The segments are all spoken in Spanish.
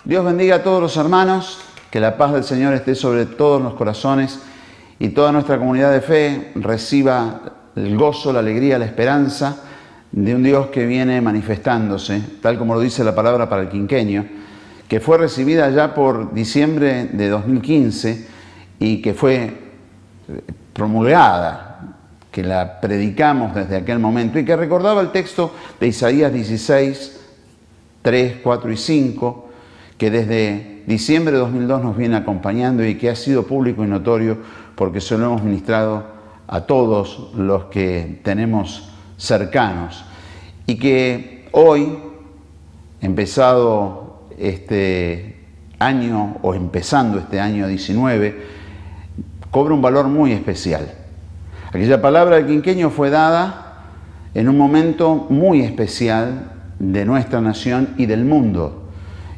Dios bendiga a todos los hermanos, que la paz del Señor esté sobre todos los corazones y toda nuestra comunidad de fe reciba el gozo, la alegría, la esperanza de un Dios que viene manifestándose, tal como lo dice la palabra para el quinquenio, que fue recibida ya por diciembre de 2015 y que fue promulgada, que la predicamos desde aquel momento y que recordaba el texto de Isaías 16, 3, 4 y 5, que desde diciembre de 2002 nos viene acompañando y que ha sido público y notorio porque se lo hemos ministrado a todos los que tenemos cercanos y que hoy, empezado este año o empezando este año 19, cobra un valor muy especial. Aquella palabra del quinquenio fue dada en un momento muy especial de nuestra nación y del mundo.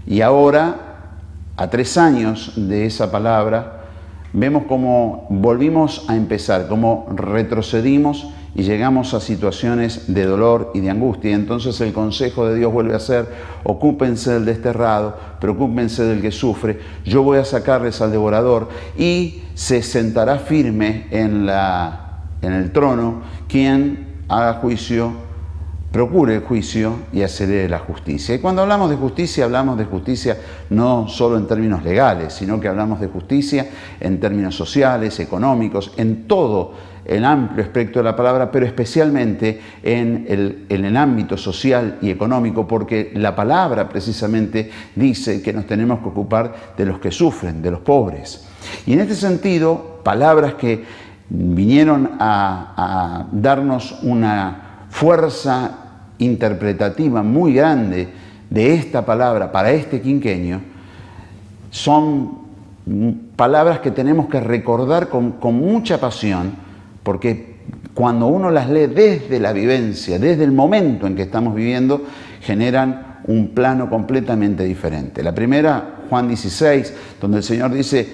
Y ahora, a 3 años de esa palabra, vemos cómo volvimos a empezar, cómo retrocedimos y llegamos a situaciones de dolor y de angustia. Y entonces el consejo de Dios vuelve a ser: ocúpense del desterrado, preocúpense del que sufre, yo voy a sacarles al devorador y se sentará firme en el trono quien haga juicio, procure el juicio y acelere la justicia. Y cuando hablamos de justicia no solo en términos legales, sino que hablamos de justicia en términos sociales, económicos, en todo el amplio espectro de la palabra, pero especialmente en el ámbito social y económico, porque la palabra precisamente dice que nos tenemos que ocupar de los que sufren, de los pobres. Y en este sentido, palabras que vinieron a darnos una fuerza interpretativa muy grande de esta palabra para este quinquenio, son palabras que tenemos que recordar con mucha pasión, porque cuando uno las lee desde la vivencia, desde el momento en que estamos viviendo, generan un plano completamente diferente. La primera, Juan 16, donde el Señor dice,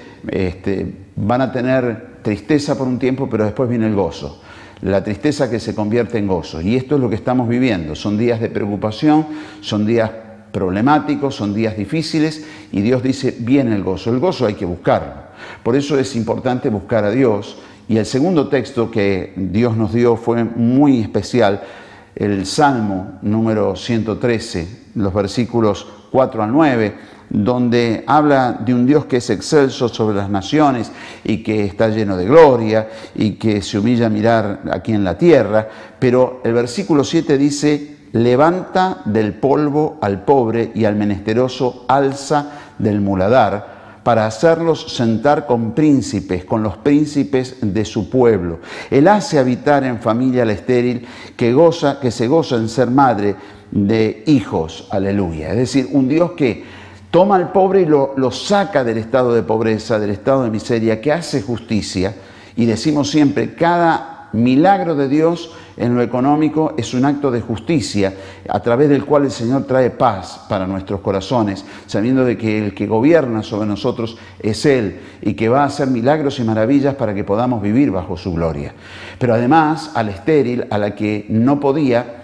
van a tener tristeza por un tiempo, pero después viene el gozo. La tristeza que se convierte en gozo. Y esto es lo que estamos viviendo. Son días de preocupación, son días problemáticos, son días difíciles y Dios dice, viene el gozo. El gozo hay que buscarlo. Por eso es importante buscar a Dios. Y el segundo texto que Dios nos dio fue muy especial. El Salmo número 113, los versículos 4 al 9, donde habla de un Dios que es excelso sobre las naciones y que está lleno de gloria y que se humilla a mirar aquí en la tierra. Pero el versículo 7 dice, levanta del polvo al pobre y al menesteroso alza del muladar, para hacerlos sentar con príncipes, con los príncipes de su pueblo. Él hace habitar en familia al estéril, que se goza en ser madre de hijos. Aleluya. Es decir, un Dios que toma al pobre y lo saca del estado de pobreza, del estado de miseria, que hace justicia. Y decimos siempre, cada milagro de Dios en lo económico es un acto de justicia, a través del cual el Señor trae paz para nuestros corazones, sabiendo de que el que gobierna sobre nosotros es Él y que va a hacer milagros y maravillas para que podamos vivir bajo su gloria. Pero además, al estéril, a la que no podía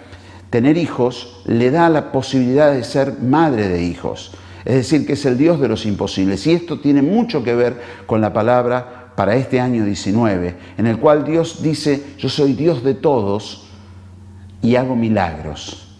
tener hijos, le da la posibilidad de ser madre de hijos. Es decir, que es el Dios de los imposibles. Y esto tiene mucho que ver con la palabra para este año 19, en el cual Dios dice, yo soy Dios de todos y hago milagros,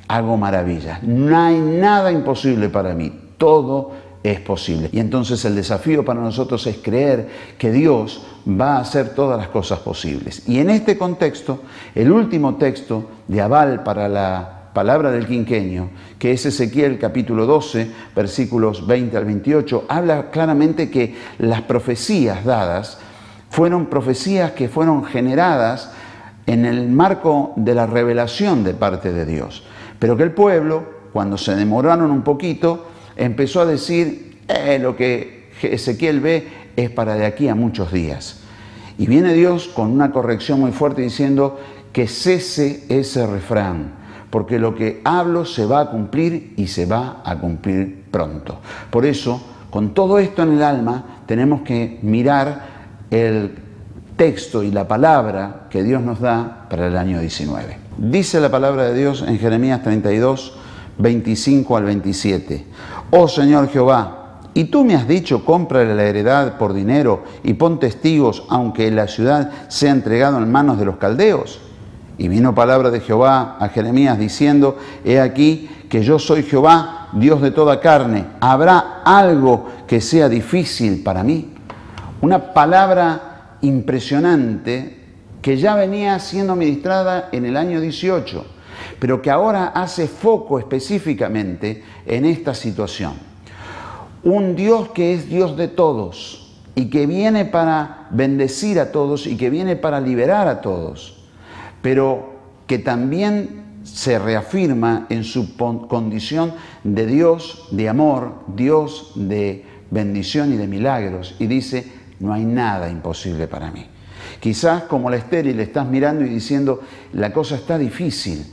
hago maravillas. No hay nada imposible para mí, todo es posible. Y entonces el desafío para nosotros es creer que Dios va a hacer todas las cosas posibles. Y en este contexto, el último texto de aval para la palabra del quinquenio, que es Ezequiel capítulo 12, versículos 20 al 28, habla claramente que las profecías dadas fueron profecías que fueron generadas en el marco de la revelación de parte de Dios. Pero que el pueblo, cuando se demoraron un poquito, empezó a decir, lo que Ezequiel ve es para de aquí a muchos días. Y viene Dios con una corrección muy fuerte diciendo que cese ese refrán, porque lo que hablo se va a cumplir y se va a cumplir pronto. Por eso, con todo esto en el alma, tenemos que mirar el texto y la palabra que Dios nos da para el año 19. Dice la palabra de Dios en Jeremías 32, 25 al 27. Oh Señor Jehová, y tú me has dicho, cómprale la heredad por dinero y pon testigos, aunque la ciudad sea entregada en manos de los caldeos. Y vino palabra de Jehová a Jeremías diciendo, he aquí que yo soy Jehová, Dios de toda carne. ¿Habrá algo que sea difícil para mí? Una palabra impresionante que ya venía siendo ministrada en el año 18, pero que ahora hace foco específicamente en esta situación. Un Dios que es Dios de todos y que viene para bendecir a todos y que viene para liberar a todos, pero que también se reafirma en su condición de Dios de amor, Dios de bendición y de milagros, y dice, no hay nada imposible para mí. Quizás como la estéril estás mirando y diciendo, la cosa está difícil,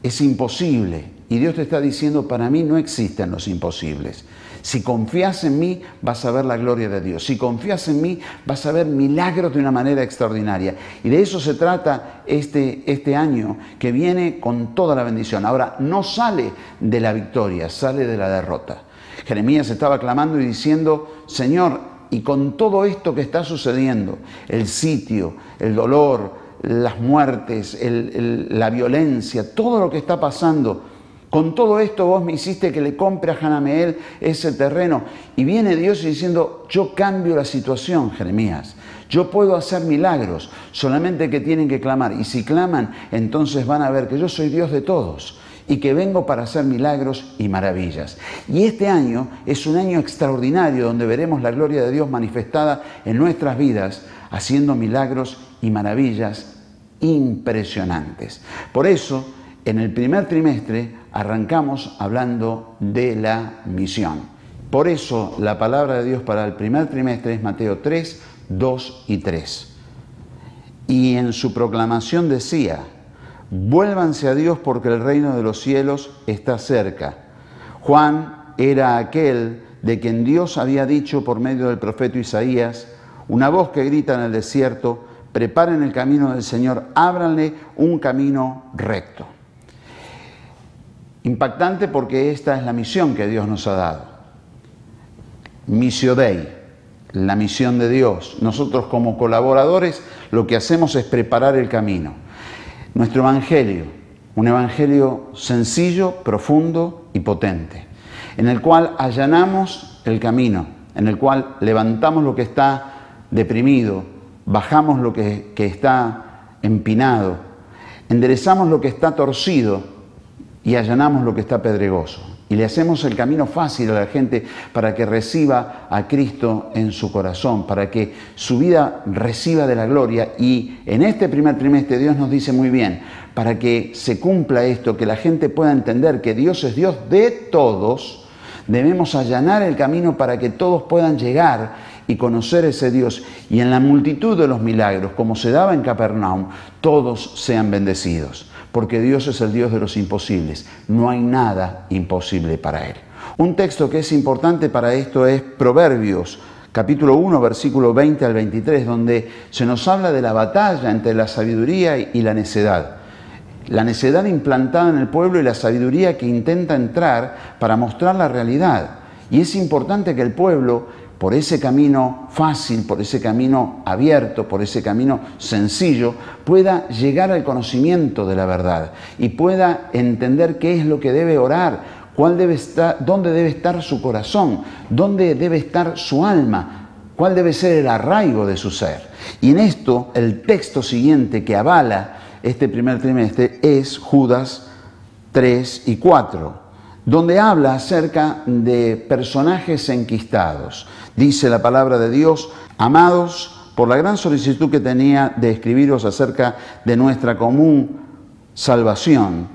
es imposible, y Dios te está diciendo, para mí no existen los imposibles. Si confías en mí, vas a ver la gloria de Dios. Si confías en mí, vas a ver milagros de una manera extraordinaria. Y de eso se trata este año, que viene con toda la bendición. Ahora, no sale de la victoria, sale de la derrota. Jeremías estaba clamando y diciendo, Señor, y con todo esto que está sucediendo, el sitio, el dolor, las muertes, la violencia, todo lo que está pasando, con todo esto vos me hiciste que le compre a Hanameel ese terreno. Y viene Dios diciendo, yo cambio la situación, Jeremías. Yo puedo hacer milagros, solamente que tienen que clamar. Y si claman, entonces van a ver que yo soy Dios de todos y que vengo para hacer milagros y maravillas. Y este año es un año extraordinario donde veremos la gloria de Dios manifestada en nuestras vidas, haciendo milagros y maravillas impresionantes. Por eso, en el primer trimestre arrancamos hablando de la misión. Por eso la palabra de Dios para el primer trimestre es Mateo 3, 2 y 3. Y en su proclamación decía, vuélvanse a Dios porque el reino de los cielos está cerca. Juan era aquel de quien Dios había dicho por medio del profeta Isaías, una voz que grita en el desierto, preparen el camino del Señor, ábranle un camino recto. Impactante porque esta es la misión que Dios nos ha dado. Missio Dei, la misión de Dios. Nosotros como colaboradores lo que hacemos es preparar el camino. Nuestro evangelio, un evangelio sencillo, profundo y potente, en el cual allanamos el camino, en el cual levantamos lo que está deprimido, bajamos lo que está empinado, enderezamos lo que está torcido, y allanamos lo que está pedregoso. Y le hacemos el camino fácil a la gente para que reciba a Cristo en su corazón, para que su vida reciba de la gloria. Y en este primer trimestre Dios nos dice muy bien, para que se cumpla esto, que la gente pueda entender que Dios es Dios de todos, debemos allanar el camino para que todos puedan llegar y conocer ese Dios. Y en la multitud de los milagros, como se daba en Capernaum, todos sean bendecidos. Porque Dios es el Dios de los imposibles. No hay nada imposible para Él. Un texto que es importante para esto es Proverbios, capítulo 1, versículo 20 al 23, donde se nos habla de la batalla entre la sabiduría y la necedad. La necedad implantada en el pueblo y la sabiduría que intenta entrar para mostrar la realidad. Y es importante que el pueblo, por ese camino fácil, por ese camino abierto, por ese camino sencillo, pueda llegar al conocimiento de la verdad y pueda entender qué es lo que debe orar, dónde debe estar su corazón, dónde debe estar su alma, cuál debe ser el arraigo de su ser. Y en esto, el texto siguiente que avala este primer trimestre es Judas 3 y 4. Donde habla acerca de personajes enquistados. Dice la palabra de Dios, amados, por la gran solicitud que tenía de escribiros acerca de nuestra común salvación,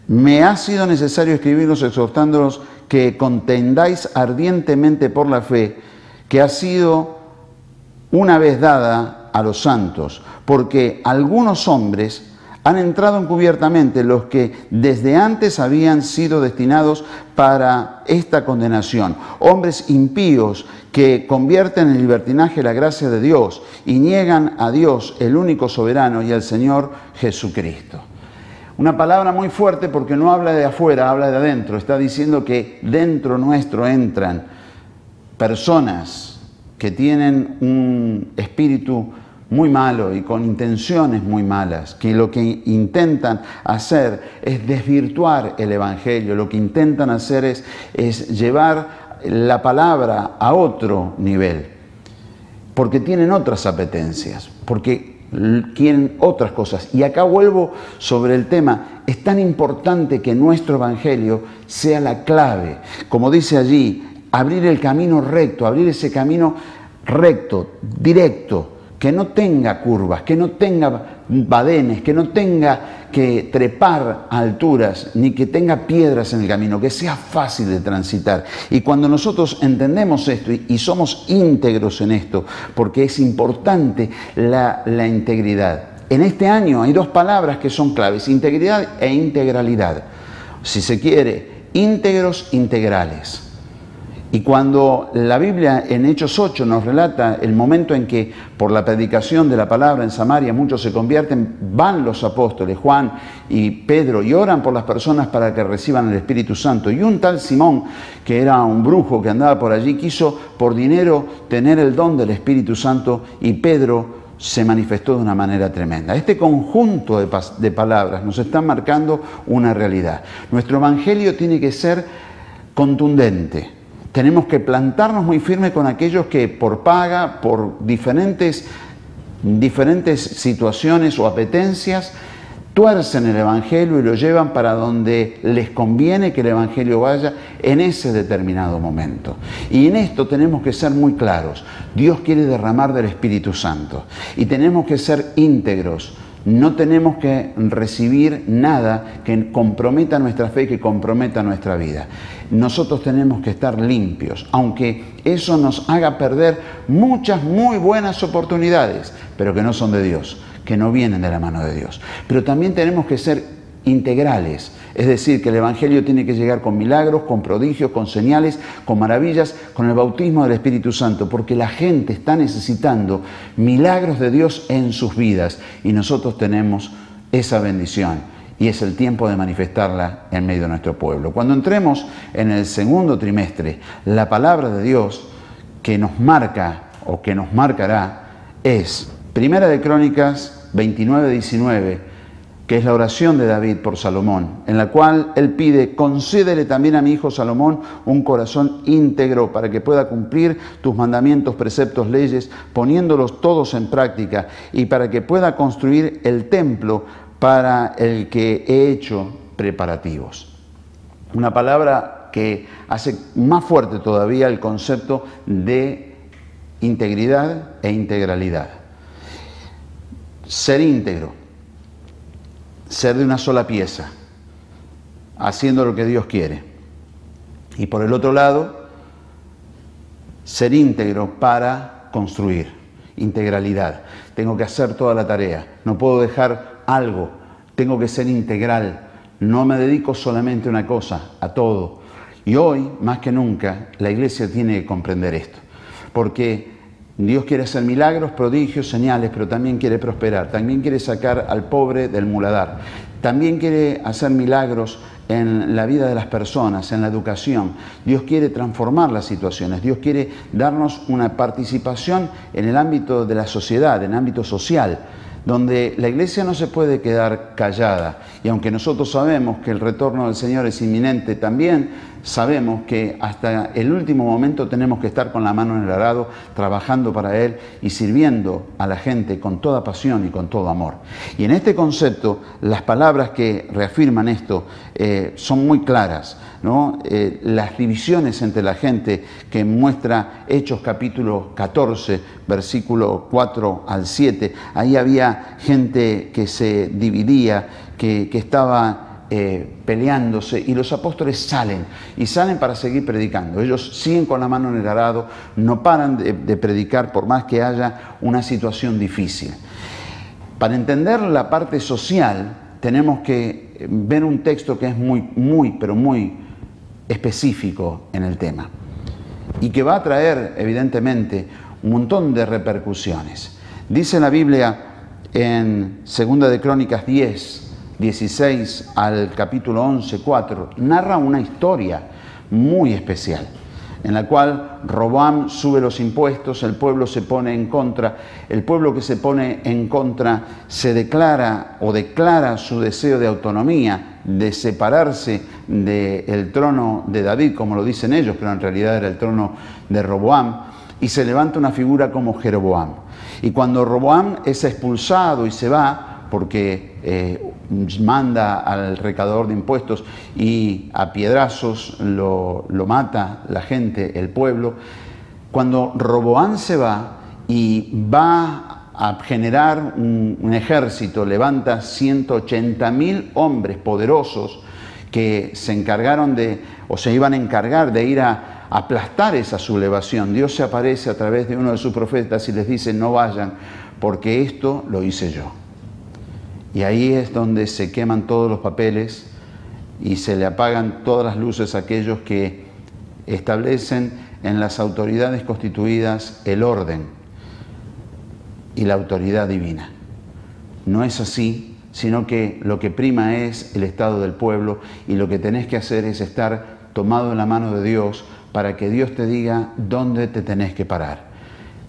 me ha sido necesario escribiros exhortándolos que contendáis ardientemente por la fe que ha sido una vez dada a los santos, porque algunos hombres han entrado encubiertamente, los que desde antes habían sido destinados para esta condenación. Hombres impíos que convierten en libertinaje la gracia de Dios y niegan a Dios, el único soberano, y al Señor Jesucristo. Una palabra muy fuerte porque no habla de afuera, habla de adentro. Está diciendo que dentro nuestro entran personas que tienen un espíritu muy malo y con intenciones muy malas, que lo que intentan hacer es desvirtuar el Evangelio, lo que intentan hacer es llevar la palabra a otro nivel, porque tienen otras apetencias, porque quieren otras cosas. Y acá vuelvo sobre el tema. Es tan importante que nuestro Evangelio sea la clave. Como dice allí, abrir el camino recto, abrir ese camino recto, directo, que no tenga curvas, que no tenga badenes, que no tenga que trepar a alturas, ni que tenga piedras en el camino, que sea fácil de transitar. Y cuando nosotros entendemos esto y somos íntegros en esto, porque es importante la integridad. En este año hay dos palabras que son claves: integridad e integralidad. Si se quiere, íntegros, integrales. Y cuando la Biblia en Hechos 8 nos relata el momento en que por la predicación de la palabra en Samaria muchos se convierten, van los apóstoles Juan y Pedro y oran por las personas para que reciban el Espíritu Santo. Y un tal Simón, que era un brujo que andaba por allí, quiso por dinero tener el don del Espíritu Santo, y Pedro se manifestó de una manera tremenda. Este conjunto de palabras nos está marcando una realidad. Nuestro Evangelio tiene que ser contundente. Tenemos que plantarnos muy firme con aquellos que por paga, por diferentes situaciones o apetencias, tuercen el Evangelio y lo llevan para donde les conviene que el Evangelio vaya en ese determinado momento. Y en esto tenemos que ser muy claros. Dios quiere derramar del Espíritu Santo y tenemos que ser íntegros. No tenemos que recibir nada que comprometa nuestra fe, que comprometa nuestra vida. Nosotros tenemos que estar limpios, aunque eso nos haga perder muchas muy buenas oportunidades, pero que no son de Dios, que no vienen de la mano de Dios. Pero también tenemos que ser integrales, es decir, que el Evangelio tiene que llegar con milagros, con prodigios, con señales, con maravillas, con el bautismo del Espíritu Santo, porque la gente está necesitando milagros de Dios en sus vidas y nosotros tenemos esa bendición y es el tiempo de manifestarla en medio de nuestro pueblo. Cuando entremos en el segundo trimestre, la palabra de Dios que nos marca o que nos marcará es Primera de Crónicas 29:19, que es la oración de David por Salomón, en la cual él pide: concédele también a mi hijo Salomón un corazón íntegro para que pueda cumplir tus mandamientos, preceptos, leyes, poniéndolos todos en práctica, y para que pueda construir el templo para el que he hecho preparativos. Una palabra que hace más fuerte todavía el concepto de integridad e integralidad. Ser íntegro, ser de una sola pieza, haciendo lo que Dios quiere. Y por el otro lado, ser íntegro para construir, integralidad. Tengo que hacer toda la tarea, no puedo dejar algo, tengo que ser integral. No me dedico solamente a una cosa, a todo. Y hoy, más que nunca, la iglesia tiene que comprender esto, porque Dios quiere hacer milagros, prodigios, señales, pero también quiere prosperar, también quiere sacar al pobre del muladar, también quiere hacer milagros en la vida de las personas, en la educación. Dios quiere transformar las situaciones, Dios quiere darnos una participación en el ámbito de la sociedad, en el ámbito social, donde la iglesia no se puede quedar callada. Y aunque nosotros sabemos que el retorno del Señor es inminente, también sabemos que hasta el último momento tenemos que estar con la mano en el arado, trabajando para Él y sirviendo a la gente con toda pasión y con todo amor. Y en este concepto, las palabras que reafirman esto son muy claras, ¿no? Las divisiones entre la gente que muestra Hechos capítulo 14, versículo 4 al 7, ahí había gente que se dividía, que estaba peleándose, y los apóstoles salen para seguir predicando. Ellos siguen con la mano en el arado, no paran de predicar por más que haya una situación difícil. Para entender la parte social tenemos que ver un texto que es pero muy específico en el tema y que va a traer evidentemente un montón de repercusiones. Dice la Biblia en 2 de Crónicas 10, 16 al capítulo 11, 4, narra una historia muy especial, en la cual Roboam sube los impuestos, el pueblo se pone en contra, el pueblo que se pone en contra se declara su deseo de autonomía, de separarse del trono de David, como lo dicen ellos, pero en realidad era el trono de Roboam, y se levanta una figura como Jeroboam. Y cuando Roboam es expulsado y se va, porque manda al recaudador de impuestos y a piedrazos lo mata la gente, el pueblo. Cuando Roboam se va y va a generar un ejército, levanta 180.000 hombres poderosos que se encargaron se iban a encargar de ir a aplastar esa sublevación. Dios se aparece a través de uno de sus profetas y les dice: no vayan, porque esto lo hice yo. Y ahí es donde se queman todos los papeles y se le apagan todas las luces a aquellos que establecen en las autoridades constituidas el orden y la autoridad divina. No es así, sino que lo que prima es el estado del pueblo, y lo que tenés que hacer es estar tomado en la mano de Dios para que Dios te diga dónde te tenés que parar,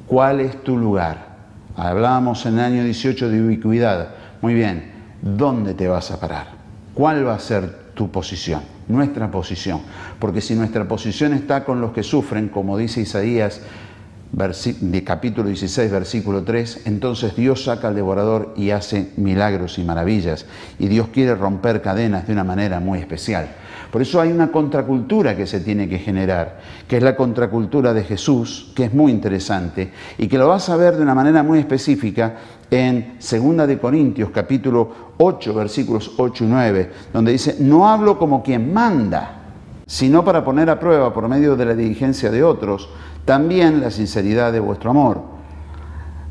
cuál es tu lugar. Hablábamos en el año 18 de ubicuidad. Muy bien, ¿dónde te vas a parar? ¿Cuál va a ser tu posición? Nuestra posición. Porque si nuestra posición está con los que sufren, como dice Isaías, de capítulo 16, versículo 3, entonces Dios saca al devorador y hace milagros y maravillas. Y Dios quiere romper cadenas de una manera muy especial. Por eso hay una contracultura que se tiene que generar, que es la contracultura de Jesús, que es muy interesante y que lo vas a ver de una manera muy específica en 2 de Corintios, capítulo 8, versículos 8 y 9, donde dice: no hablo como quien manda, sino para poner a prueba por medio de la diligencia de otros, también la sinceridad de vuestro amor.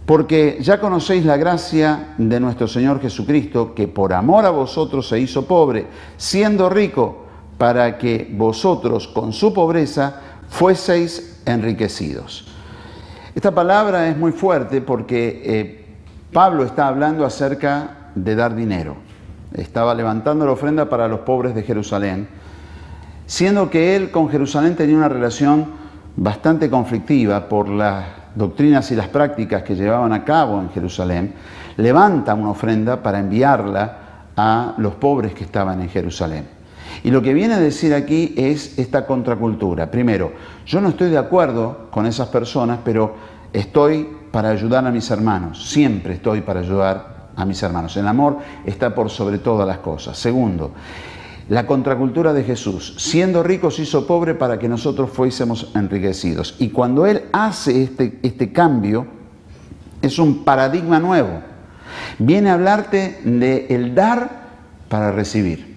Porque ya conocéis la gracia de nuestro Señor Jesucristo, que por amor a vosotros se hizo pobre, siendo rico, para que vosotros con su pobreza fueseis enriquecidos. Esta palabra es muy fuerte porque Pablo está hablando acerca de dar dinero. Estaba levantando la ofrenda para los pobres de Jerusalén, siendo que él con Jerusalén tenía una relación bastante conflictiva por las doctrinas y las prácticas que llevaban a cabo en Jerusalén. Levanta una ofrenda para enviarla a los pobres que estaban en Jerusalén. Y lo que viene a decir aquí es esta contracultura. Primero, yo no estoy de acuerdo con esas personas, pero estoy para ayudar a mis hermanos. Siempre estoy para ayudar a mis hermanos. El amor está por sobre todas las cosas. Segundo, la contracultura de Jesús. Siendo rico se hizo pobre para que nosotros fuésemos enriquecidos. Y cuando Él hace este cambio, es un paradigma nuevo. Viene a hablarte de el dar para recibir,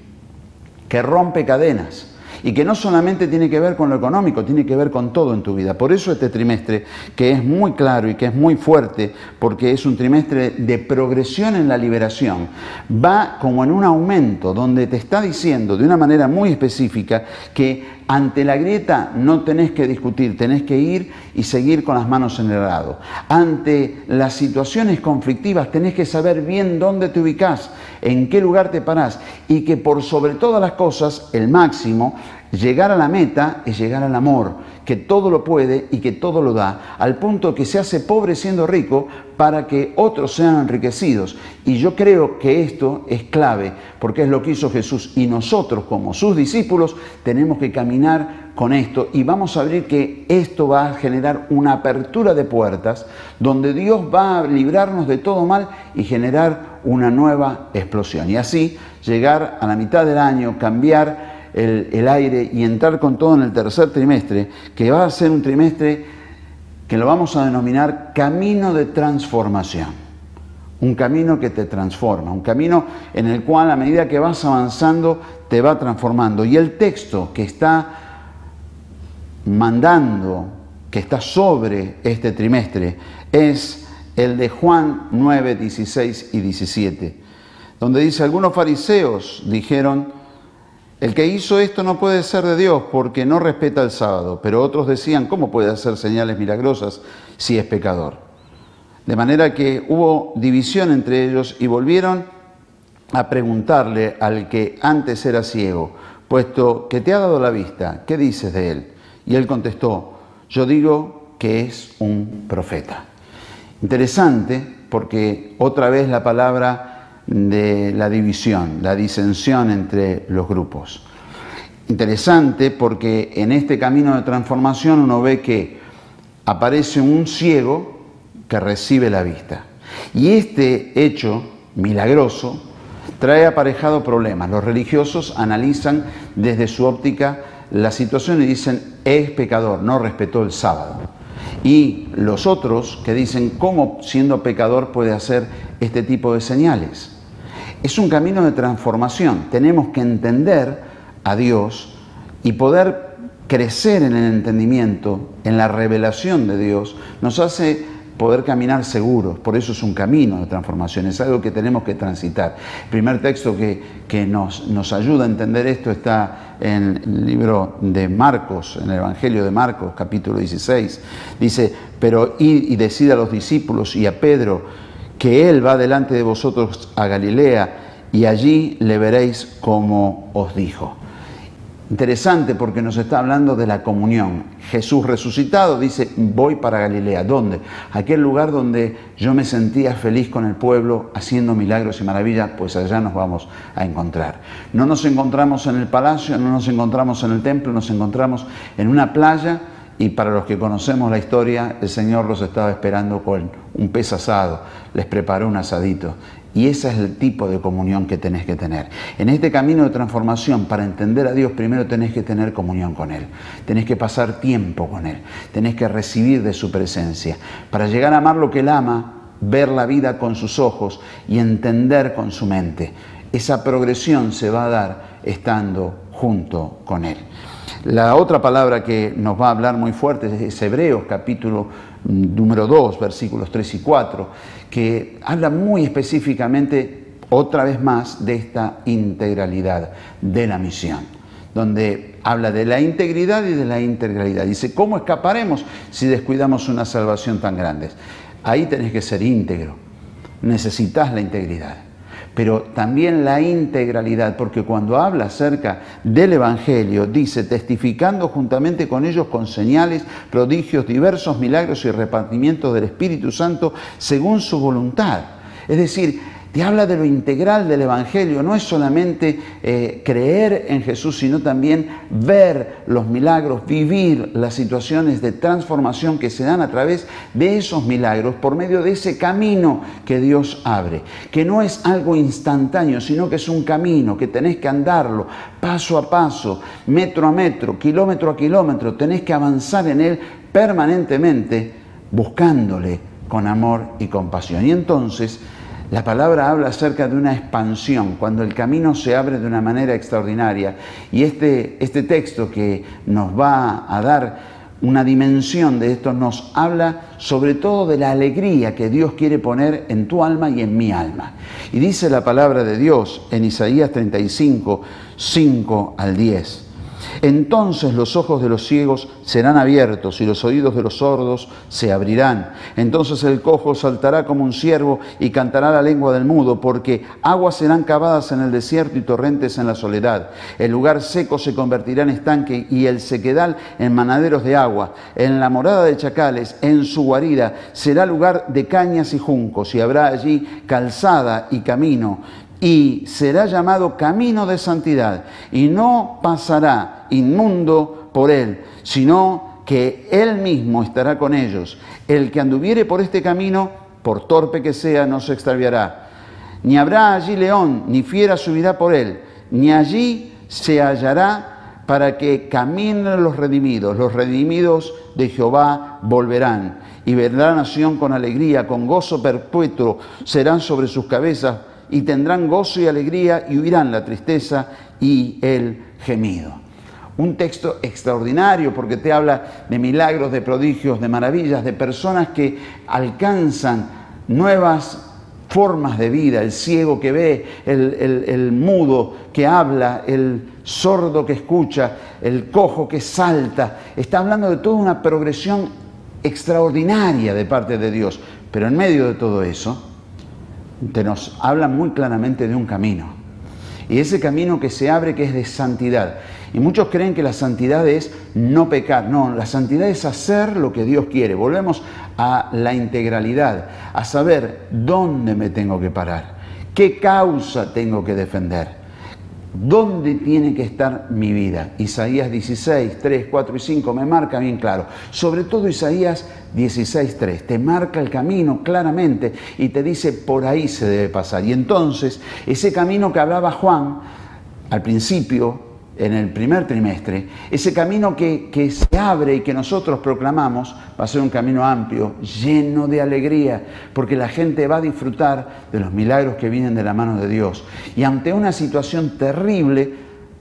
que rompe cadenas y que no solamente tiene que ver con lo económico, tiene que ver con todo en tu vida. Por eso este trimestre, que es muy claro y que es muy fuerte, porque es un trimestre de progresión en la liberación, va como en un aumento, donde te está diciendo de una manera muy específica que ante la grieta no tenés que discutir, tenés que ir y seguir con las manos en el arado. Ante las situaciones conflictivas tenés que saber bien dónde te ubicás, en qué lugar te parás, y que por sobre todas las cosas, el máximo, llegar a la meta es llegar al amor, que todo lo puede y que todo lo da, al punto que se hace pobre siendo rico para que otros sean enriquecidos. Y yo creo que esto es clave, porque es lo que hizo Jesús, y nosotros como sus discípulos tenemos que caminar con esto, y vamos a ver que esto va a generar una apertura de puertas donde Dios va a librarnos de todo mal y generar una nueva explosión, y así llegar a la mitad del año, cambiar el aire y entrar con todo en el tercer trimestre, que va a ser un trimestre que lo vamos a denominar camino de transformación. Un camino que te transforma, un camino en el cual a medida que vas avanzando te va transformando. Y el texto que está mandando, que está sobre este trimestre, es el de Juan 9, 16 y 17, donde dice: algunos fariseos dijeron: el que hizo esto no puede ser de Dios porque no respeta el sábado. Pero otros decían: ¿cómo puede hacer señales milagrosas si es pecador? De manera que hubo división entre ellos y volvieron a preguntarle al que antes era ciego, puesto que te ha dado la vista, ¿qué dices de él? Y él contestó, yo digo que es un profeta. Interesante, porque otra vez la palabra de la división, la disensión entre los grupos. Interesante porque en este camino de transformación uno ve que aparece un ciego que recibe la vista. Y este hecho milagroso trae aparejado problemas. Los religiosos analizan desde su óptica la situación y dicen, es pecador, no respetó el sábado. Y los otros que dicen, ¿cómo siendo pecador puede hacer este tipo de señales? Es un camino de transformación. Tenemos que entender a Dios y poder crecer en el entendimiento, en la revelación de Dios, nos hace poder caminar seguros. Por eso es un camino de transformación, es algo que tenemos que transitar. El primer texto que nos ayuda a entender esto está en el libro de Marcos, en el Evangelio de Marcos, capítulo 16. Dice, pero id y decid a los discípulos y a Pedro que Él va delante de vosotros a Galilea y allí le veréis como os dijo. Interesante porque nos está hablando de la comunión. Jesús resucitado dice, voy para Galilea. ¿Dónde? Aquel lugar donde yo me sentía feliz con el pueblo, haciendo milagros y maravillas, pues allá nos vamos a encontrar. No nos encontramos en el palacio, no nos encontramos en el templo, nos encontramos en una playa y para los que conocemos la historia, el Señor los estaba esperando con un pez asado, les preparó un asadito. Y ese es el tipo de comunión que tenés que tener. En este camino de transformación, para entender a Dios, primero tenés que tener comunión con Él. Tenés que pasar tiempo con Él. Tenés que recibir de su presencia. Para llegar a amar lo que Él ama, ver la vida con sus ojos y entender con su mente. Esa progresión se va a dar estando junto con Él. La otra palabra que nos va a hablar muy fuerte es Hebreos, capítulo número 2, versículos 3 y 4, que habla muy específicamente, otra vez más, de esta integralidad de la misión, donde habla de la integridad y de la integralidad. Dice, ¿cómo escaparemos si descuidamos una salvación tan grande? Ahí tenés que ser íntegro, necesitas la integridad. Pero también la integralidad, porque cuando habla acerca del Evangelio, dice, testificando juntamente con ellos con señales, prodigios, diversos milagros y repartimientos del Espíritu Santo según su voluntad. Es decir, te habla de lo integral del Evangelio, no es solamente creer en Jesús, sino también ver los milagros, vivir las situaciones de transformación que se dan a través de esos milagros, por medio de ese camino que Dios abre, que no es algo instantáneo, sino que es un camino que tenés que andarlo paso a paso, metro a metro, kilómetro a kilómetro, tenés que avanzar en él permanentemente, buscándole con amor y compasión. Y entonces, la palabra habla acerca de una expansión, cuando el camino se abre de una manera extraordinaria. Y este texto que nos va a dar una dimensión de esto, nos habla sobre todo de la alegría que Dios quiere poner en tu alma y en mi alma. Y dice la palabra de Dios en Isaías 35, 5 al 10. Entonces los ojos de los ciegos serán abiertos y los oídos de los sordos se abrirán. Entonces el cojo saltará como un ciervo y cantará la lengua del mudo, porque aguas serán cavadas en el desierto y torrentes en la soledad. El lugar seco se convertirá en estanque y el sequedal en manaderos de agua. En la morada de chacales, en su guarida, será lugar de cañas y juncos, y habrá allí calzada y camino. Y será llamado camino de santidad, y no pasará inmundo por él, sino que él mismo estará con ellos. El que anduviere por este camino, por torpe que sea, no se extraviará. Ni habrá allí león, ni fiera subirá por él, ni allí se hallará para que caminen los redimidos de Jehová volverán. Y vendrá nación con alegría, con gozo perpetuo serán sobre sus cabezas, y tendrán gozo y alegría y huirán la tristeza y el gemido. Un texto extraordinario porque te habla de milagros, de prodigios, de maravillas, de personas que alcanzan nuevas formas de vida, el ciego que ve, el mudo que habla, el sordo que escucha, el cojo que salta. Está hablando de toda una progresión extraordinaria de parte de Dios, pero en medio de todo eso, nos habla muy claramente de un camino. Y ese camino que se abre, que es de santidad. Y muchos creen que la santidad es no pecar. No, la santidad es hacer lo que Dios quiere. Volvemos a la integralidad, a saber dónde me tengo que parar, qué causa tengo que defender, dónde tiene que estar mi vida. Isaías 16, 3, 4 y 5 me marca bien claro. Sobre todo Isaías 16, 3. Te marca el camino claramente y te dice por ahí se debe pasar. Y entonces ese camino que hablaba Juan al principio, en el primer trimestre, ese camino que se abre y que nosotros proclamamos va a ser un camino amplio, lleno de alegría, porque la gente va a disfrutar de los milagros que vienen de la mano de Dios. Y ante una situación terrible,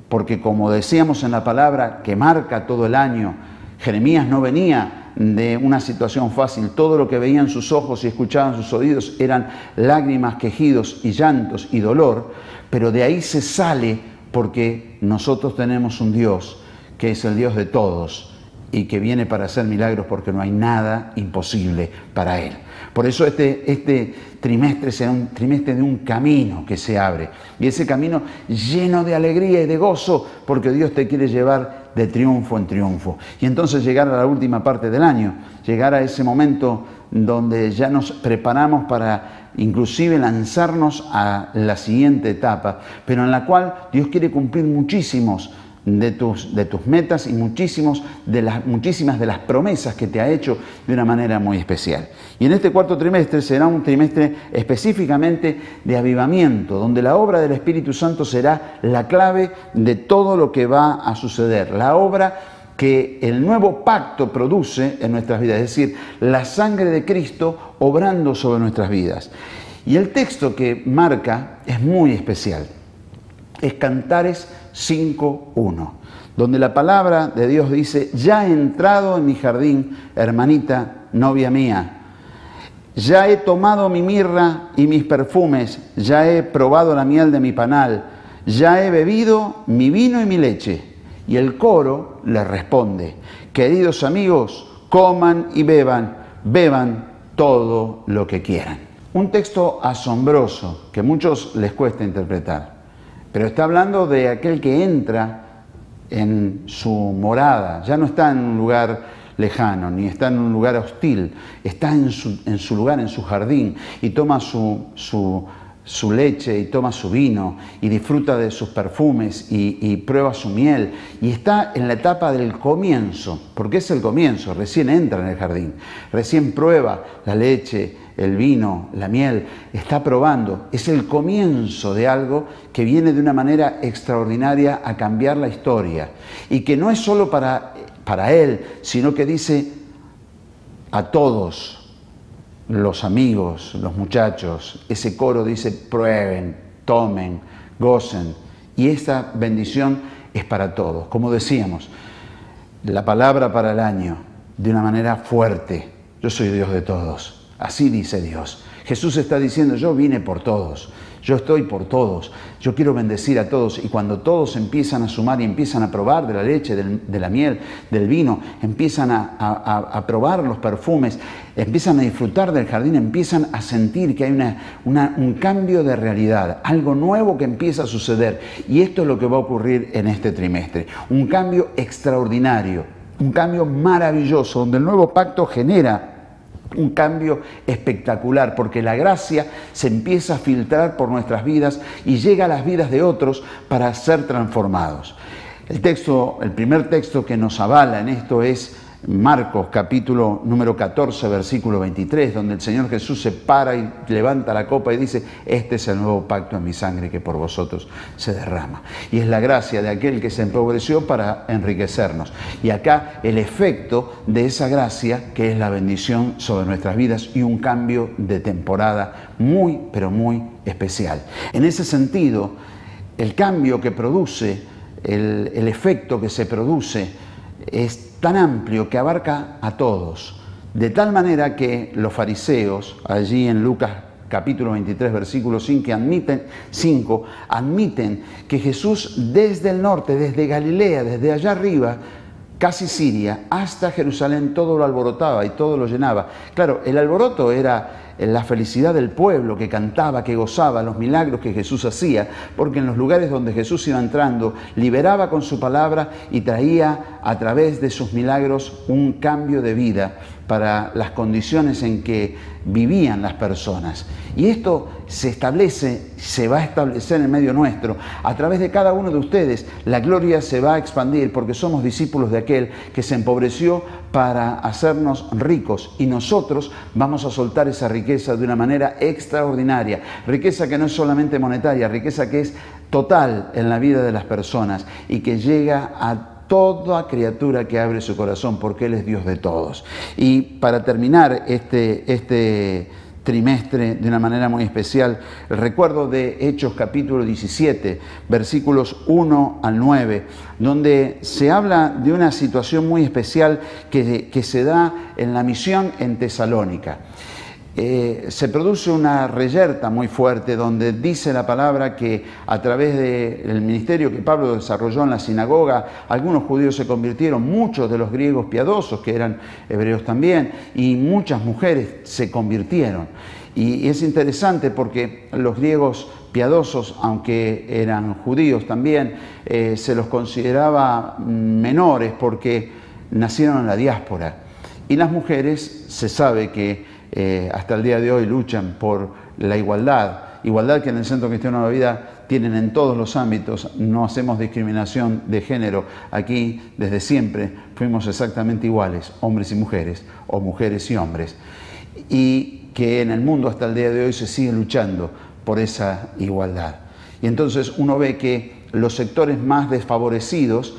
porque como decíamos en la palabra que marca todo el año, Jeremías no venía de una situación fácil, todo lo que veían sus ojos y escuchaban sus oídos eran lágrimas, quejidos y llantos y dolor, pero de ahí se sale porque nosotros tenemos un Dios que es el Dios de todos y que viene para hacer milagros porque no hay nada imposible para Él. Por eso este trimestre será un trimestre de un camino que se abre. Y ese camino lleno de alegría y de gozo porque Dios te quiere llevar de triunfo en triunfo. Y entonces llegar a la última parte del año, llegar a ese momento donde ya nos preparamos para inclusive lanzarnos a la siguiente etapa, pero en la cual Dios quiere cumplir muchísimos de tus metas y muchísimas de las promesas que te ha hecho de una manera muy especial. Y en este cuarto trimestre será un trimestre específicamente de avivamiento, donde la obra del Espíritu Santo será la clave de todo lo que va a suceder, la obra que el nuevo pacto produce en nuestras vidas, es decir, la sangre de Cristo obrando sobre nuestras vidas. Y el texto que marca es muy especial, es Cantares 5:1, donde la palabra de Dios dice: ya he entrado en mi jardín, hermanita, novia mía, ya he tomado mi mirra y mis perfumes, ya he probado la miel de mi panal, ya he bebido mi vino y mi leche. Y el coro le responde: queridos amigos, coman y beban todo lo que quieran. Un texto asombroso que a muchos les cuesta interpretar, pero está hablando de aquel que entra en su morada, ya no está en un lugar lejano, ni está en un lugar hostil, está en su lugar, en su jardín, y toma su leche y toma su vino y disfruta de sus perfumes y prueba su miel, y está en la etapa del comienzo, porque es el comienzo, recién entra en el jardín, recién prueba la leche, el vino, la miel, está probando, es el comienzo de algo que viene de una manera extraordinaria a cambiar la historia, y que no es solo para él, sino que dice a todos los amigos, los muchachos. Ese coro dice: prueben, tomen, gocen. Y esta bendición es para todos. Como decíamos, la palabra para el año, de una manera fuerte: yo soy Dios de todos. Así dice Dios. Jesús está diciendo: yo vine por todos, yo estoy por todos, yo quiero bendecir a todos. Y cuando todos empiezan a sumar y empiezan a probar de la leche, de la miel, del vino, empiezan a probar los perfumes, empiezan a disfrutar del jardín, empiezan a sentir que hay un cambio de realidad, algo nuevo que empieza a suceder. Y esto es lo que va a ocurrir en este trimestre. Un cambio extraordinario, un cambio maravilloso, donde el nuevo pacto genera un cambio espectacular, porque la gracia se empieza a filtrar por nuestras vidas y llega a las vidas de otros para ser transformados. El primer texto que nos avala en esto es Marcos, capítulo número 14, versículo 23, donde el Señor Jesús se para y levanta la copa y dice: este es el nuevo pacto en mi sangre que por vosotros se derrama. Y es la gracia de aquel que se empobreció para enriquecernos. Y acá el efecto de esa gracia, que es la bendición sobre nuestras vidas y un cambio de temporada muy, pero muy especial. En ese sentido, el cambio que produce, el efecto que se produce, es tan amplio que abarca a todos, de tal manera que los fariseos, allí en Lucas capítulo 23, versículo 5, admiten que Jesús desde el norte, desde Galilea, desde allá arriba, casi Siria, hasta Jerusalén, todo lo alborotaba y todo lo llenaba. Claro, el alboroto era la felicidad del pueblo que cantaba, que gozaba, los milagros que Jesús hacía, porque en los lugares donde Jesús iba entrando, liberaba con su palabra y traía a través de sus milagros un cambio de vida para las condiciones en que vivían las personas. Y esto se va a establecer en medio nuestro. A través de cada uno de ustedes, la gloria se va a expandir porque somos discípulos de aquel que se empobreció para hacernos ricos, y nosotros vamos a soltar esa riqueza de una manera extraordinaria. Riqueza que no es solamente monetaria, riqueza que es total en la vida de las personas y que llega a toda criatura que abre su corazón, porque Él es Dios de todos. Y para terminar este trimestre de una manera muy especial, el recuerdo de Hechos capítulo 17, versículos 1 al 9, donde se habla de una situación muy especial que se da en la misión en Tesalónica. Se produce una reyerta muy fuerte donde dice la palabra que a través del ministerio que Pablo desarrolló en la sinagoga, algunos judíos se convirtieron, muchos de los griegos piadosos, que eran hebreos también, y muchas mujeres se convirtieron. Y es interesante porque los griegos piadosos, aunque eran judíos también, se los consideraba menores porque nacieron en la diáspora. Y las mujeres, se sabe que hasta el día de hoy luchan por la igualdad que en el Centro Cristiano de la Vida tienen en todos los ámbitos. No hacemos discriminación de género. Aquí desde siempre fuimos exactamente iguales, hombres y mujeres, o mujeres y hombres, y que en el mundo hasta el día de hoy se sigue luchando por esa igualdad. Y entonces uno ve que los sectores más desfavorecidos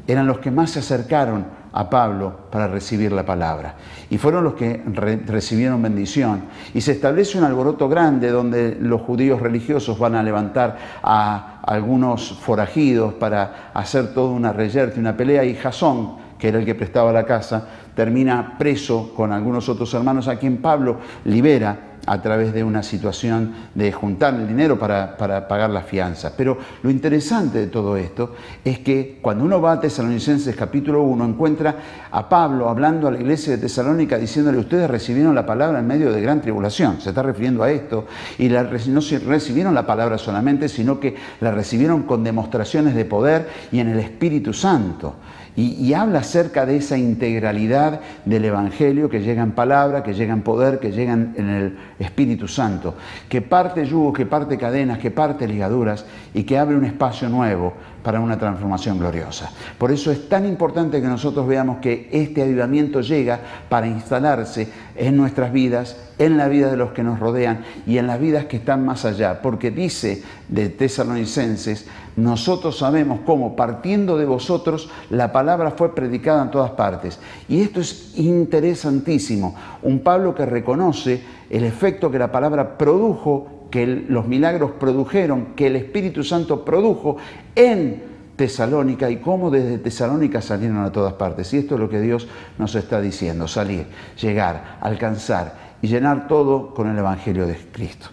eran los que más se acercaron a Pablo para recibir la palabra. Y fueron los que recibieron bendición. Y se establece un alboroto grande donde los judíos religiosos van a levantar a algunos forajidos para hacer toda una reyerta, una pelea, y Jasón, que era el que prestaba la casa, termina preso con algunos otros hermanos a quien Pablo libera a través de una situación de juntar el dinero para pagar la fianza. Pero lo interesante de todo esto es que cuando uno va a Tesalonicenses capítulo 1, encuentra a Pablo hablando a la iglesia de Tesalónica diciéndole: ustedes recibieron la palabra en medio de gran tribulación. Se está refiriendo a esto. Y no recibieron la palabra solamente, sino que la recibieron con demostraciones de poder y en el Espíritu Santo. Y habla acerca de esa integralidad del Evangelio que llega en palabra, que llega en poder, que llega en el Espíritu Santo, que parte yugos, que parte cadenas, que parte ligaduras y que abre un espacio nuevo para una transformación gloriosa. Por eso es tan importante que nosotros veamos que este avivamiento llega para instalarse en nuestras vidas, en la vida de los que nos rodean y en las vidas que están más allá. Porque dice de Tesalonicenses: nosotros sabemos cómo, partiendo de vosotros, la palabra fue predicada en todas partes. Y esto es interesantísimo. Un Pablo que reconoce el efecto que la palabra produjo, que los milagros produjeron, que el Espíritu Santo produjo en Tesalónica, y cómo desde Tesalónica salieron a todas partes. Y esto es lo que Dios nos está diciendo: salir, llegar, alcanzar y llenar todo con el Evangelio de Cristo.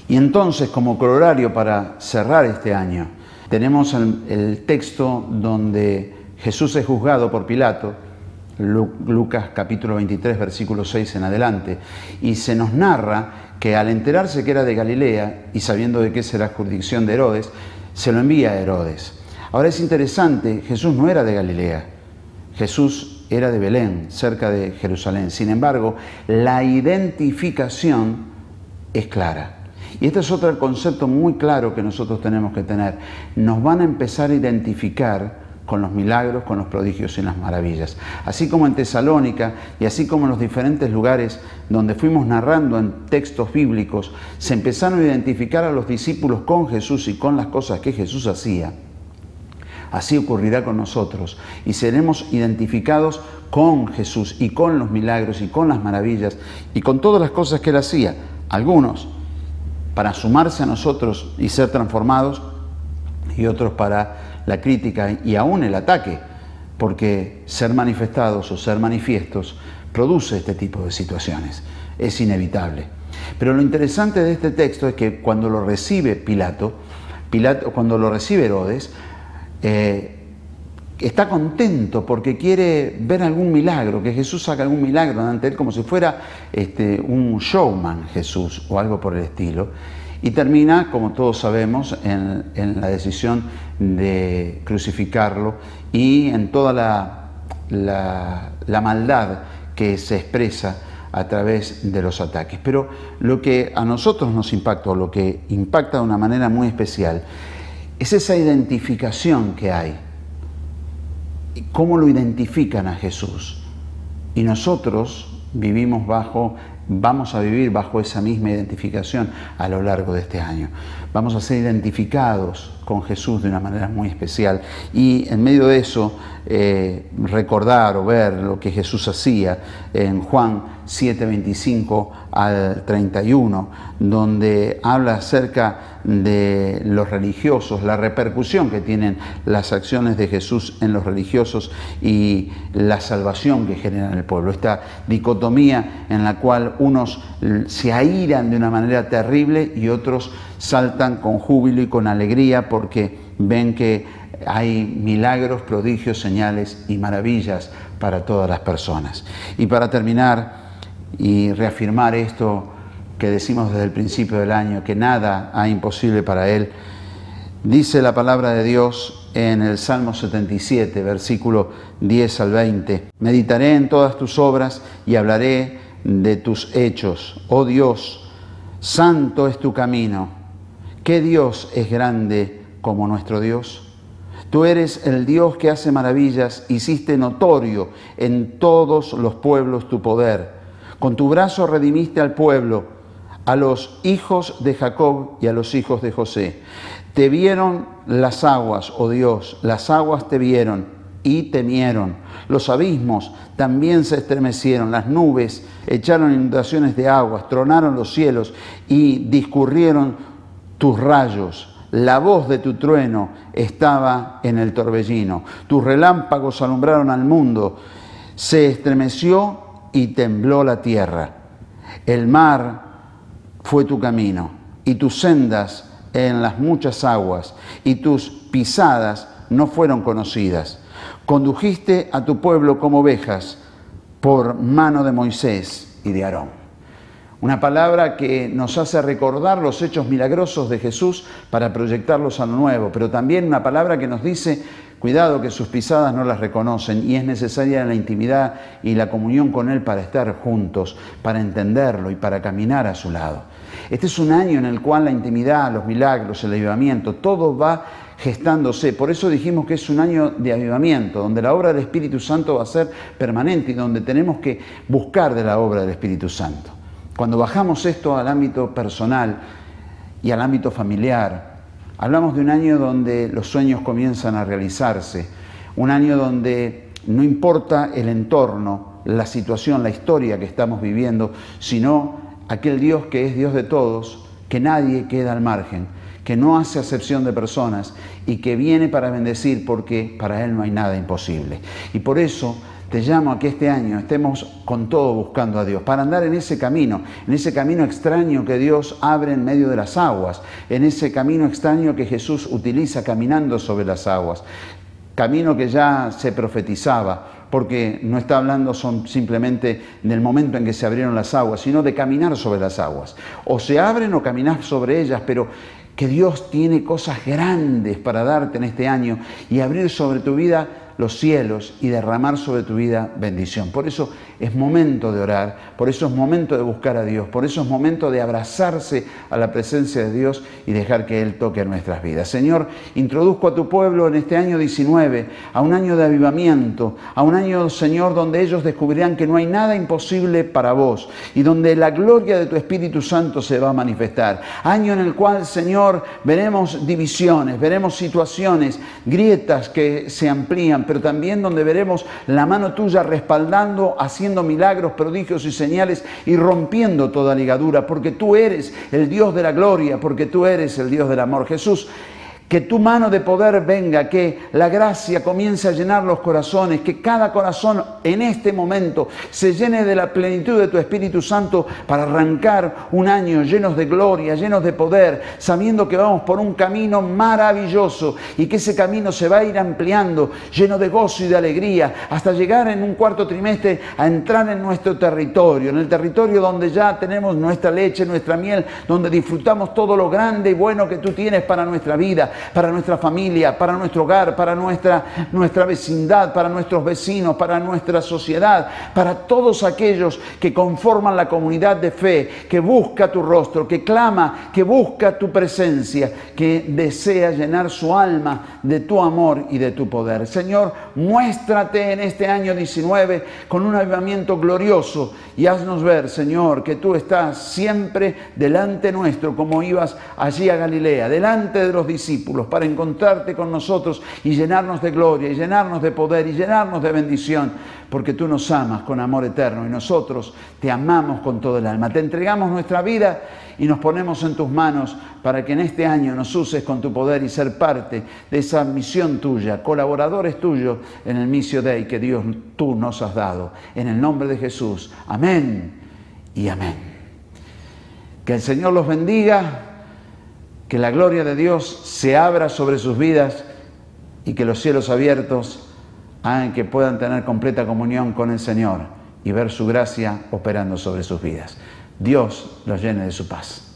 Y entonces, como corolario para cerrar este año, tenemos el texto donde Jesús es juzgado por Pilato, Lucas capítulo 23, versículo 6 en adelante, y se nos narra que al enterarse que era de Galilea y sabiendo de qué será jurisdicción de Herodes, se lo envía a Herodes. Ahora es interesante, Jesús no era de Galilea, Jesús era de Belén, cerca de Jerusalén. Sin embargo, la identificación es clara. Y este es otro concepto muy claro que nosotros tenemos que tener. Nos van a empezar a identificar con los milagros, con los prodigios y las maravillas. Así como en Tesalónica y así como en los diferentes lugares donde fuimos narrando en textos bíblicos, se empezaron a identificar a los discípulos con Jesús y con las cosas que Jesús hacía. Así ocurrirá con nosotros y seremos identificados con Jesús y con los milagros y con las maravillas y con todas las cosas que Él hacía. Algunos para sumarse a nosotros y ser transformados, y otros para la crítica y aún el ataque, porque ser manifestados o ser manifiestos produce este tipo de situaciones. Es inevitable. Pero lo interesante de este texto es que cuando lo recibe cuando lo recibe Herodes, está contento porque quiere ver algún milagro, que Jesús haga algún milagro ante él, como si fuera un showman Jesús o algo por el estilo. Y termina, como todos sabemos, en la decisión de crucificarlo y en toda la maldad que se expresa a través de los ataques. Pero lo que a nosotros nos impacta, o lo que impacta de una manera muy especial, es esa identificación que hay. ¿Cómo lo identifican a Jesús? Y nosotros vamos a vivir bajo esa misma identificación a lo largo de este año. Vamos a ser identificados con Jesús de una manera muy especial y en medio de eso recordar o ver lo que Jesús hacía en Juan 7:25 al 31, donde habla acerca de los religiosos, la repercusión que tienen las acciones de Jesús en los religiosos y la salvación que genera en el pueblo. Esta dicotomía en la cual unos se airan de una manera terrible y otros saltan con júbilo y con alegría porque ven que hay milagros, prodigios, señales y maravillas para todas las personas. Y para terminar y reafirmar esto que decimos desde el principio del año, que nada hay imposible para Él, dice la palabra de Dios en el Salmo 77, versículo 10 al 20. Meditaré en todas tus obras y hablaré de tus hechos. Oh Dios, santo es tu camino. ¿Qué Dios es grande como nuestro Dios? Tú eres el Dios que hace maravillas, hiciste notorio en todos los pueblos tu poder. Con tu brazo redimiste al pueblo, a los hijos de Jacob y a los hijos de José. Te vieron las aguas, oh Dios, las aguas te vieron y temieron. Los abismos también se estremecieron, las nubes echaron inundaciones de aguas, tronaron los cielos y discurrieron tus rayos. La voz de tu trueno estaba en el torbellino. Tus relámpagos alumbraron al mundo. Se estremeció y tembló la tierra. El mar fue tu camino y tus sendas en las muchas aguas y tus pisadas no fueron conocidas. Condujiste a tu pueblo como ovejas por mano de Moisés y de Aarón. Una palabra que nos hace recordar los hechos milagrosos de Jesús para proyectarlos a lo nuevo, pero también una palabra que nos dice, cuidado que sus pisadas no las reconocen y es necesaria la intimidad y la comunión con Él para estar juntos, para entenderlo y para caminar a su lado. Este es un año en el cual la intimidad, los milagros, el avivamiento, todo va gestándose. Por eso dijimos que es un año de avivamiento, donde la obra del Espíritu Santo va a ser permanente y donde tenemos que buscar de la obra del Espíritu Santo. Cuando bajamos esto al ámbito personal y al ámbito familiar, hablamos de un año donde los sueños comienzan a realizarse, un año donde no importa el entorno, la situación, la historia que estamos viviendo, sino aquel Dios que es Dios de todos, que nadie queda al margen, que no hace acepción de personas y que viene para bendecir porque para Él no hay nada imposible. Y por eso te llamo a que este año estemos con todo buscando a Dios, para andar en ese camino extraño que Dios abre en medio de las aguas, en ese camino extraño que Jesús utiliza caminando sobre las aguas, camino que ya se profetizaba, porque no está hablando simplemente del momento en que se abrieron las aguas, sino de caminar sobre las aguas. O se abren o caminás sobre ellas, pero que Dios tiene cosas grandes para darte en este año y abrir sobre tu vida los cielos y derramar sobre tu vida bendición. Por eso es momento de orar, por eso es momento de buscar a Dios, por eso es momento de abrazarse a la presencia de Dios y dejar que Él toque nuestras vidas. Señor, introduzco a tu pueblo en este año 19, a un año de avivamiento, a un año, Señor, donde ellos descubrirán que no hay nada imposible para vos y donde la gloria de tu Espíritu Santo se va a manifestar. Año en el cual, Señor, veremos divisiones, veremos situaciones, grietas que se amplían, pero también donde veremos la mano tuya respaldando, haciendo milagros, prodigios y señales y rompiendo toda ligadura, porque tú eres el Dios de la gloria, porque tú eres el Dios del amor. Jesús, Que tu mano de poder venga, que la gracia comience a llenar los corazones, que cada corazón en este momento se llene de la plenitud de tu Espíritu Santo para arrancar un año llenos de gloria, llenos de poder, sabiendo que vamos por un camino maravilloso y que ese camino se va a ir ampliando, lleno de gozo y de alegría, hasta llegar en un cuarto trimestre a entrar en nuestro territorio, en el territorio donde ya tenemos nuestra leche, nuestra miel, donde disfrutamos todo lo grande y bueno que tú tienes para nuestra vida, para nuestra familia, para nuestro hogar, para nuestra vecindad, para nuestros vecinos, para nuestra sociedad, para todos aquellos que conforman la comunidad de fe, que busca tu rostro, que clama, que busca tu presencia, que desea llenar su alma de tu amor y de tu poder. Señor, muéstrate en este año 19 con un avivamiento glorioso y haznos ver, Señor, que tú estás siempre delante nuestro, como ibas allí a Galilea, delante de los discípulos, para encontrarte con nosotros y llenarnos de gloria, y llenarnos de poder, y llenarnos de bendición, porque tú nos amas con amor eterno y nosotros te amamos con todo el alma. Te entregamos nuestra vida y nos ponemos en tus manos para que en este año nos uses con tu poder y ser parte de esa misión tuya, colaboradores tuyos en el Missio Dei que Dios tú nos has dado. En el nombre de Jesús. Amén y amén. Que el Señor los bendiga, que la gloria de Dios se abra sobre sus vidas y que los cielos abiertos hagan que puedan tener completa comunión con el Señor y ver su gracia operando sobre sus vidas. Dios los llene de su paz.